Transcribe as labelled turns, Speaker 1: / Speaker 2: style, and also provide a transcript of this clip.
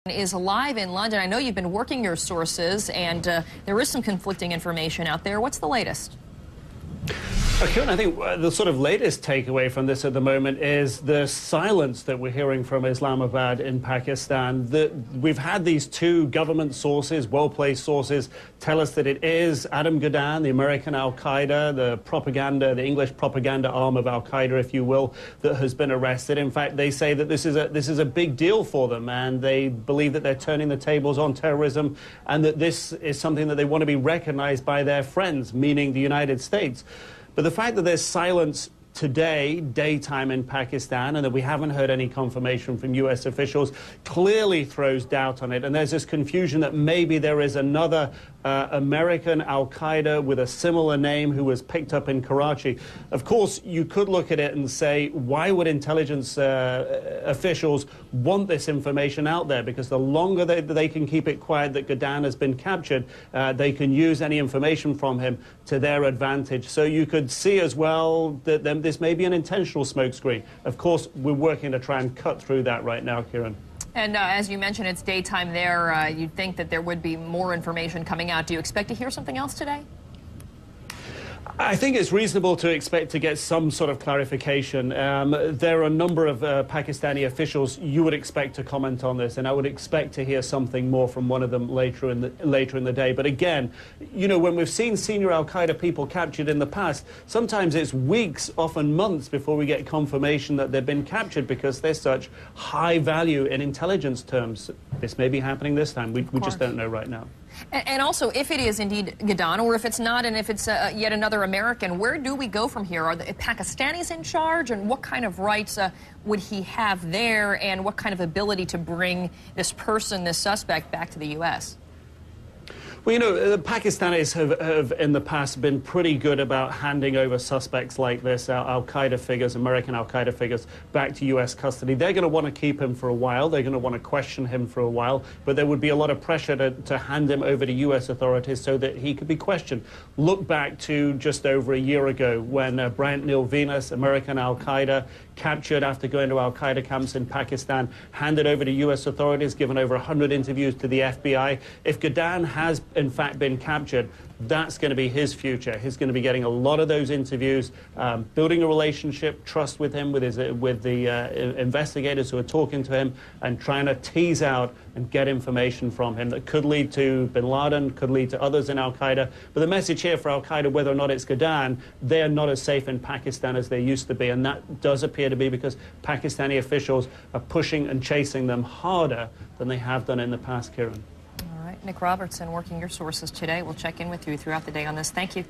Speaker 1: Is live in London. I know you've been working your sources, and there is some conflicting information out there. What's the latest?
Speaker 2: Kieran, I think the sort of latest takeaway from this at the moment is the silence that we're hearing from Islamabad in Pakistan. We've had these two government sources, well-placed sources, tell us that it is Adam Gadahn, the American al-Qaeda, the English propaganda arm of al-Qaeda, if you will, that has been arrested. In fact, they say that this is a big deal for them, and they believe that they're turning the tables on terrorism, and that this is something that they want to be recognized by their friends, meaning the United States. But the fact that there's silence today, daytime in Pakistan, and that we haven't heard any confirmation from U.S. officials, clearly throws doubt on it. And there's this confusion that maybe there is another American al-Qaeda with a similar name who was picked up in Karachi. Of course, you could look at it and say, why would intelligence officials want this information out there? Because the longer they can keep it quiet that Gadahn has been captured, they can use any information from him to their advantage. So you could see as well that this may be an intentional smokescreen. Of course, we're working to try and cut through that right now, Kieran.
Speaker 1: And as you mentioned, it's daytime there. You'd think that there would be more information coming out. Do you expect to hear something else today?
Speaker 2: I think it's reasonable to expect to get some sort of clarification. There are a number of Pakistani officials you would expect to comment on this, and I would expect to hear something more from one of them later in the day. But again, you know, when we've seen senior al-Qaeda people captured in the past, sometimes it's weeks, often months, before we get confirmation that they've been captured because they're such high value in intelligence terms. This may be happening this time. We just don't know right now.
Speaker 1: And also, if it is indeed Gadahn, or if it's not, and if it's yet another American, where do we go from here? Are the Pakistanis in charge, and what kind of rights would he have there, and what kind of ability to bring this person, this suspect, back to the U.S.?
Speaker 2: Well, you know, the Pakistanis have in the past been pretty good about handing over suspects like this, al-Qaeda figures, American al-Qaeda figures, back to U.S. custody. They're going to want to keep him for a while. They're going to want to question him for a while. But there would be a lot of pressure to hand him over to U.S. authorities so that he could be questioned. Look back to just over a year ago when Bryant Neal Venus, American al-Qaeda, captured after going to al-Qaeda camps in Pakistan, handed over to U.S. authorities, given over 100 interviews to the FBI. If Gadahn has, in fact, been captured, that's going to be his future. He's going to be getting a lot of those interviews, building a relationship, trust with him, with the investigators who are talking to him, and trying to tease out and get information from him that could lead to bin Laden, could lead to others in al-Qaeda. But the message here for al-Qaeda, whether or not it's Gadahn, they're not as safe in Pakistan as they used to be, and that does appear to be because Pakistani officials are pushing and chasing them harder than they have done in the past, Kieran.
Speaker 1: All right, Nick Robertson, working your sources today. We'll check in with you throughout the day on this. Thank you.